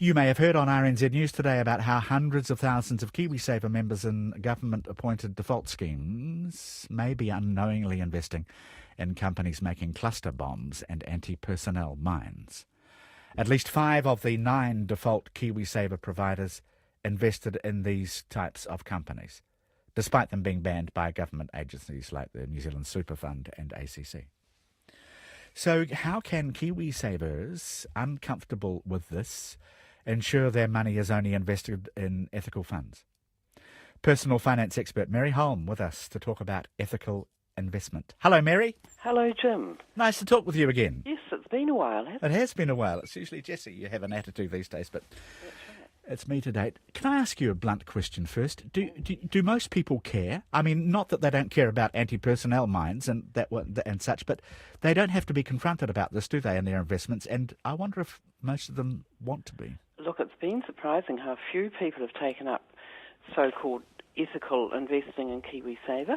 You may have heard on RNZ News today about how hundreds of thousands of Kiwisaver members in government-appointed default schemes may be unknowingly investing in companies making cluster bombs and anti-personnel mines. At least 5 of the 9 default Kiwisaver providers invested in these types of companies, despite them being banned by government agencies like the New Zealand Super Fund and ACC. So how can Kiwisavers, uncomfortable with this, ensure their money is only invested in ethical funds? Personal finance expert Mary Holm with us to talk about ethical investment. Hello, Mary. Hello, Jim. Nice to talk with you again. Yes, it's been a while, hasn't it? It has been a while. It's usually Jessie you have an attitude these days, but That's right. it's me today. Can I ask you a blunt question first? Do most people care? I mean, not that they don't care about anti-personnel mines and and such, but they don't have to be confronted about this, do they, in their investments? And I wonder if most of them want to be. Look, it's been surprising how few people have taken up so-called ethical investing in Kiwisaver.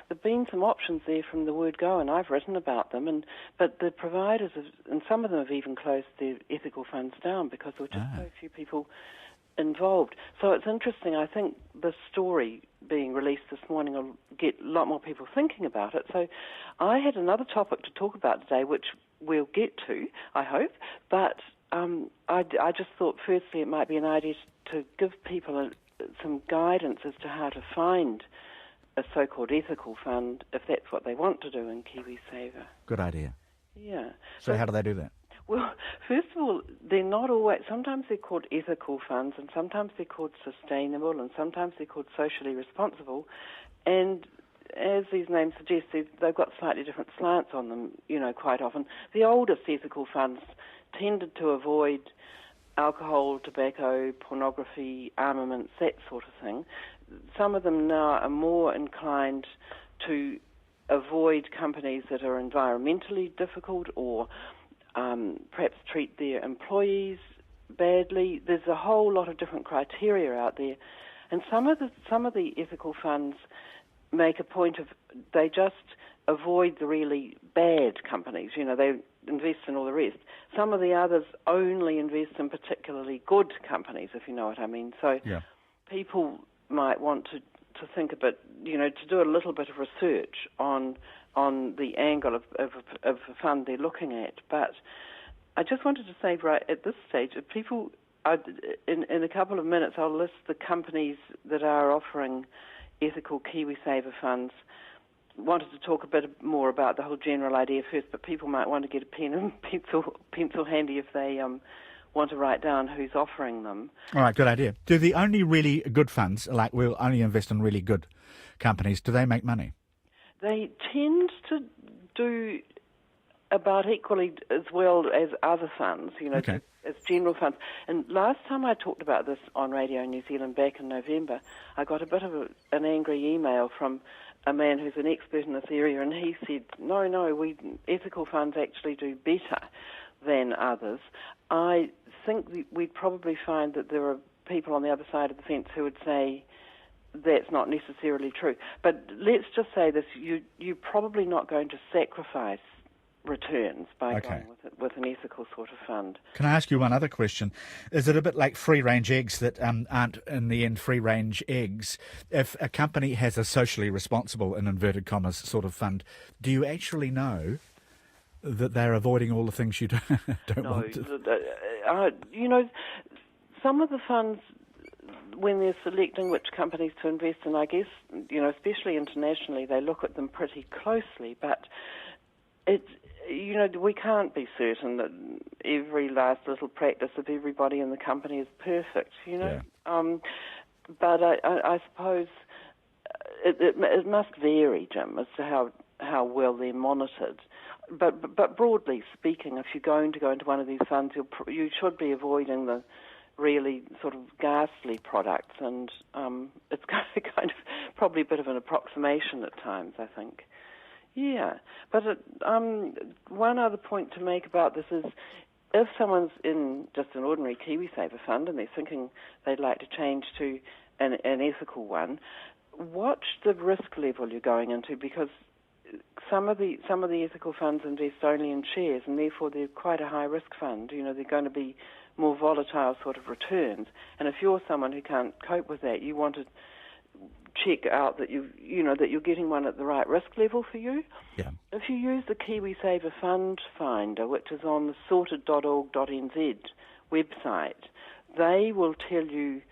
There've been some options there from the word go, and I've written about them. But the providers, and some of them have even closed their ethical funds down because there were just so few people involved. So it's interesting. I think the story being released this morning will get a lot more people thinking about it. So I had another topic to talk about today, which we'll get to, I hope. But I just thought, firstly, it might be an idea to give people some guidance as to how to find a so-called ethical fund if that's what they want to do in Kiwisaver. Good idea. Yeah. So how do they do that? Well, first of all, they're not always, sometimes they're called ethical funds and sometimes they're called sustainable and sometimes they're called socially responsible. And as these names suggest, they've got slightly different slants on them, quite often. The oldest ethical funds tended to avoid alcohol, tobacco, pornography, armaments, that sort of thing. Some of them now are more inclined to avoid companies that are environmentally difficult or perhaps treat their employees badly. There's a whole lot of different criteria out there. And some of the ethical funds make a point of, they just avoid the really bad companies. They invest in all the rest. Some of the others only invest in particularly good companies, if you know what I mean. So people might want to think a bit, to do a little bit of research on the angle of a fund they're looking at. But I just wanted to say right at this stage, if people, in a couple of minutes, I'll list the companies that are offering ethical Kiwisaver funds. Wanted to talk a bit more about the whole general idea first, but people might want to get a pen and pencil handy if they want to write down who's offering them. All right, good idea. Do the only really good funds, like we'll only invest in really good companies, do they make money? They tend to do about equally as well as other funds, as general funds. And last time I talked about this on Radio New Zealand back in November, I got a bit of an angry email from a man who's an expert in this area, and he said, no, ethical funds actually do better than others. I think we'd probably find that there are people on the other side of the fence who would say that's not necessarily true. But let's just say this, you're probably not going to sacrifice returns by going with an ethical sort of fund. Can I ask you one other question? Is it a bit like free-range eggs that aren't in the end free-range eggs? If a company has a socially responsible, in inverted commas, sort of fund, do you actually know that they're avoiding all the things you don't want to? Some of the funds, when they're selecting which companies to invest in, I guess, especially internationally, they look at them pretty closely, but we can't be certain that every last little practice of everybody in the company is perfect, But I suppose it must vary, Jim, as to how well they're monitored. But broadly speaking, if you're going to go into one of these funds, you should be avoiding the really sort of ghastly products, and it's kind of probably a bit of an approximation at times, I think. Yeah, but one other point to make about this is if someone's in just an ordinary Kiwisaver fund and they're thinking they'd like to change to an ethical one, watch the risk level you're going into, because some of the ethical funds invest only in shares, and therefore they're quite a high risk fund. They're going to be more volatile sort of returns. And if you're someone who can't cope with that, you want to check out that that you're getting one at the right risk level for you. Yeah. If you use the Kiwisaver Fund Finder, which is on the sorted.org.nz website, they will tell you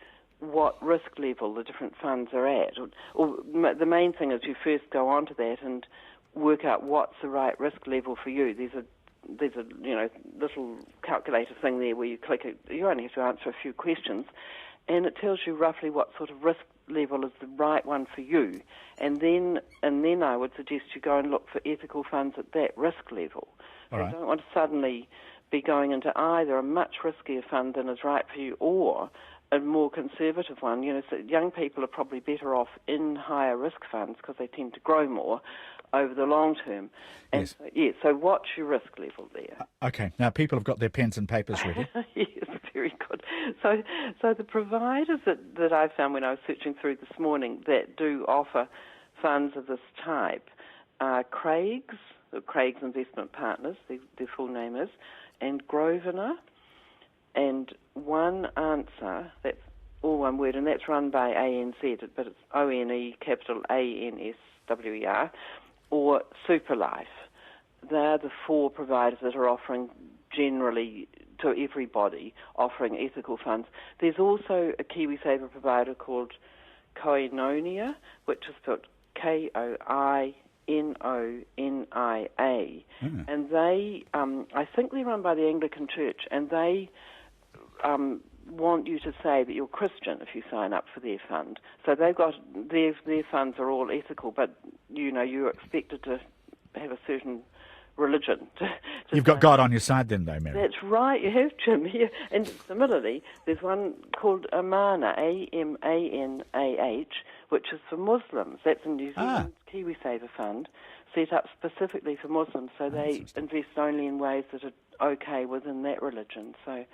what risk level the different funds are at. Or the main thing is you first go onto that and work out what's the right risk level for you. There's a little calculator thing there where you click it. You only have to answer a few questions, and it tells you roughly what sort of risk level is the right one for you. And then I would suggest you go and look for ethical funds at that risk level. All right. You don't want to suddenly be going into either a much riskier fund than is right for you or a more conservative one. So young people are probably better off in higher risk funds because they tend to grow more over the long term. And yes. So watch your risk level there. Okay. Now, people have got their pens and papers ready. Yes, very good. So the providers that I found when I was searching through this morning that do offer funds of this type are Craig's Investment Partners, their full name is, and Grosvenor, and One Answer, that's all one word, and that's run by ANZ, but it's ONE, capital ANSWER, or Superlife. They're the four providers that are offering generally to everybody, offering ethical funds. There's also a Kiwisaver provider called Koinonia, which is spelled Koinonia, and they, I think they're run by the Anglican Church, and they want you to say that you're Christian if you sign up for their fund. So they've got their funds are all ethical, but you're expected to have a certain religion. You've got God on your side then, though, Mary. That's right, you have, Jim. Yeah. And similarly, there's one called Amanah, AMANAH, which is for Muslims. That's a New Zealand Kiwisaver fund set up specifically for Muslims, so they invest only in ways that are okay within that religion. So,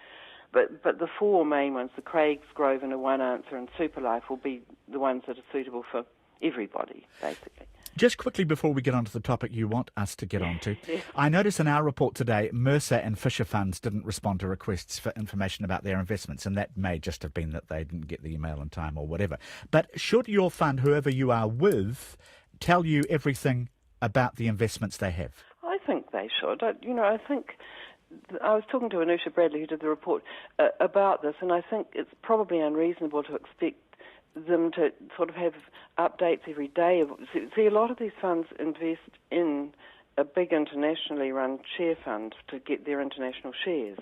but the four main ones, the Craig's, Grosvenor, One Answer, and Superlife, will be the ones that are suitable for everybody, basically. Just quickly before we get onto the topic you want us to get onto, I noticed in our report today, Mercer and Fisher Funds didn't respond to requests for information about their investments, and that may just have been that they didn't get the email in time or whatever. But should your fund, whoever you are with, tell you everything about the investments they have? I think they should. I think I was talking to Anusha Bradley, who did the report, about this, and I think it's probably unreasonable to expect them to sort of have updates every day. See, a lot of these funds invest in a big internationally run share fund to get their international shares,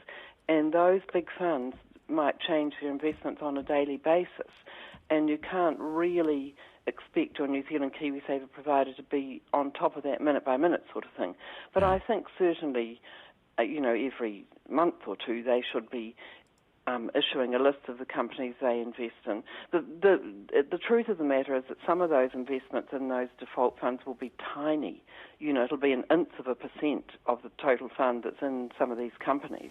and those big funds might change their investments on a daily basis, and you can't really expect your New Zealand Kiwisaver provider to be on top of that minute by minute sort of thing. But I think certainly, every month or two they should be issuing a list of the companies they invest in. The truth of the matter is that some of those investments in those default funds will be tiny. It'll be an 0.1% of the total fund that's in some of these companies.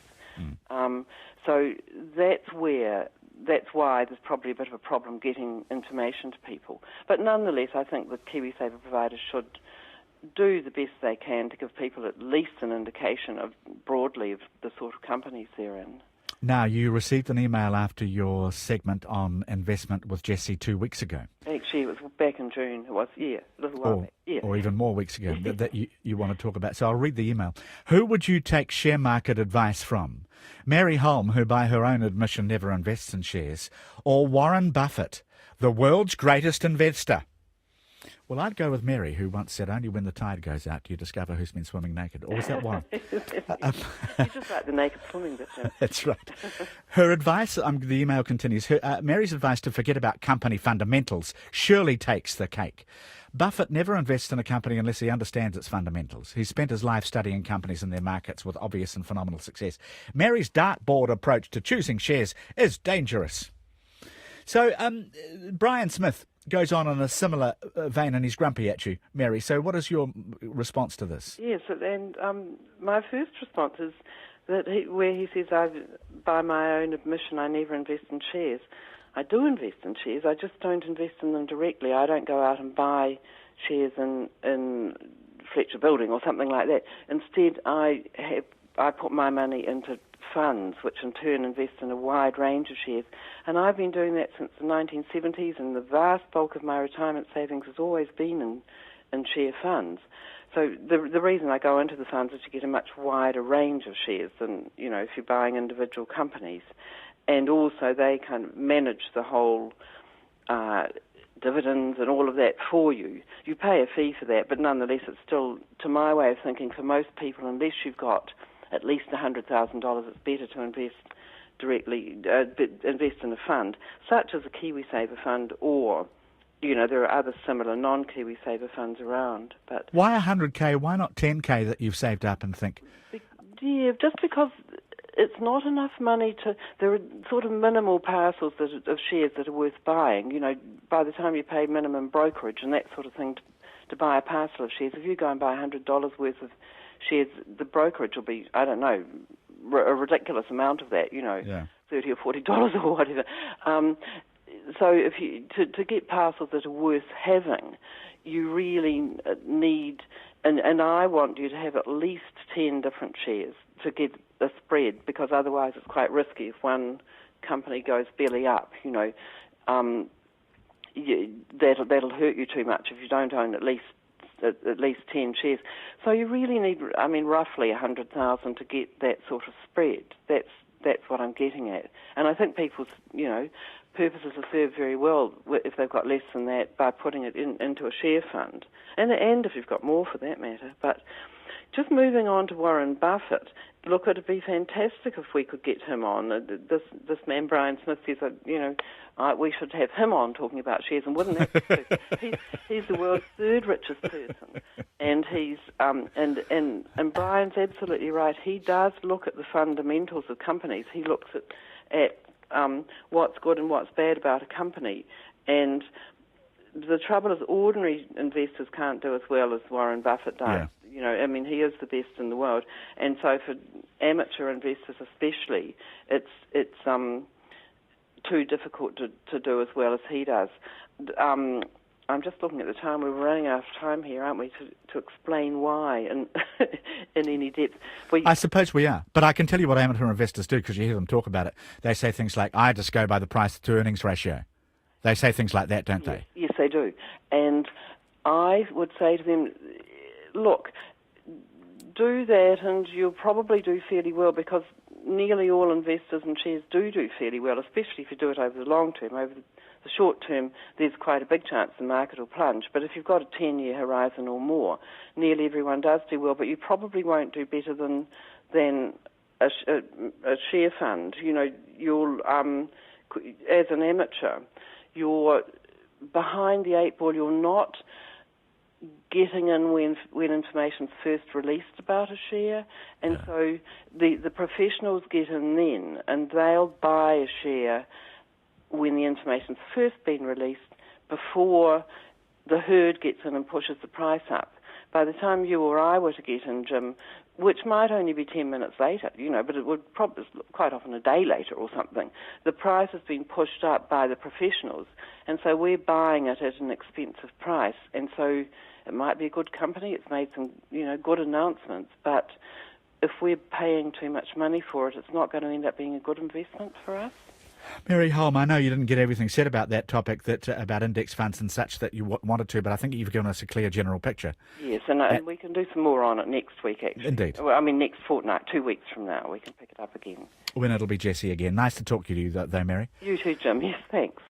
So that's why there's probably a bit of a problem getting information to people. But nonetheless, I think the Kiwisaver providers should do the best they can to give people at least an indication broadly of the sort of companies they're in. Now, you received an email after your segment on investment with Jessie 2 weeks ago. Actually, it was back in June. It was, a little while back. Yeah. Or even more weeks ago that you want to talk about. So I'll read the email. Who would you take share market advice from? Mary Holm, who by her own admission never invests in shares, or Warren Buffett, the world's greatest investor? Well, I'd go with Mary, who once said, only when the tide goes out do you discover who's been swimming naked. Or was that Warren? You just like the naked swimming bit, Jim. That's right. Her advice, the email continues, Mary's advice to forget about company fundamentals surely takes the cake. Buffett never invests in a company unless he understands its fundamentals. He's spent his life studying companies and their markets with obvious and phenomenal success. Mary's dartboard approach to choosing shares is dangerous. So, Brian Smith goes on in a similar vein, and he's grumpy at you, Mary. So what is your response to this? Yes, and my first response is that where he says, by my own admission, I never invest in shares. I do invest in shares, I just don't invest in them directly. I don't go out and buy shares in Fletcher Building or something like that. Instead, I put my money into funds, which in turn invest in a wide range of shares. And I've been doing that since the 1970s, and the vast bulk of my retirement savings has always been in share funds. So the reason I go into the funds is to get a much wider range of shares than, if you're buying individual companies. And also they kind of manage the whole dividends and all of that for you. You pay a fee for that, but nonetheless it's still, to my way of thinking, for most people, unless you've got at least $100,000, it's better to invest directly, invest in a fund, such as a Kiwisaver fund, or, there are other similar non-Kiwisaver funds around. But why 100K? Why not 10K that you've saved up and think? Yeah, just because it's not enough money there are sort of minimal parcels of shares that are worth buying. By the time you pay minimum brokerage and that sort of thing to buy a parcel of shares, if you go and buy $100 worth of shares, the brokerage will be, I don't know, a ridiculous amount of that, Yeah. $30 or $40 or whatever. So if you to get parcels that are worth having, you really need, and I want you to have at least 10 different shares to get a spread, because otherwise it's quite risky if one company goes belly up. That'll hurt you too much if you don't own at least 10 shares. So you really need, roughly 100,000 to get that sort of spread. That's what I'm getting at. And I think people's, purposes are served very well if they've got less than that by putting it into a share fund. And if you've got more for that matter. But just moving on to Warren Buffett, look, it'd be fantastic if we could get him on. This man, Brian Smith, says that, we should have him on talking about shares, and wouldn't that be super? He's the world's third richest person, and he's and Brian's absolutely right. He does look at the fundamentals of companies. He looks at what's good and what's bad about a company, and the trouble is ordinary investors can't do as well as Warren Buffett does. Yeah. He is the best in the world, and so for amateur investors especially, it's too difficult to do as well as he does. I'm just looking at the time. We're running out of time here, aren't we, to explain why in any depth. I suppose we are. But I can tell you what amateur investors do, because you hear them talk about it. They say things like, I just go by the price-to-earnings ratio. They say things like that, don't they? Yes, they do. And I would say to them, look, do that and you'll probably do fairly well, because nearly all investors in shares do fairly well, especially if you do it over the long term. Over the short term, there's quite a big chance the market will plunge. But if you've got a 10-year horizon or more, nearly everyone does do well, but you probably won't do better than a share fund. You'll, as an amateur, you're behind the eight ball. You're not getting in when information's first released about a share, and so the professionals get in then, and they'll buy a share when the information's first been released, before the herd gets in and pushes the price up. By the time you or I were to get in, Jim, which might only be 10 minutes later, but it would probably quite often a day later or something, the price has been pushed up by the professionals, and so we're buying it at an expensive price, and so it might be a good company, it's made some, good announcements, but if we're paying too much money for it, it's not going to end up being a good investment for us. Mary Holm, I know you didn't get everything said about that topic, about index funds and such that you wanted to, but I think you've given us a clear general picture. Yes, and we can do some more on it next week, actually. Indeed. Well, next fortnight, 2 weeks from now, we can pick it up again. When it'll be Jessie again. Nice to talk to you, though, Mary. You too, Jim. Yes, thanks.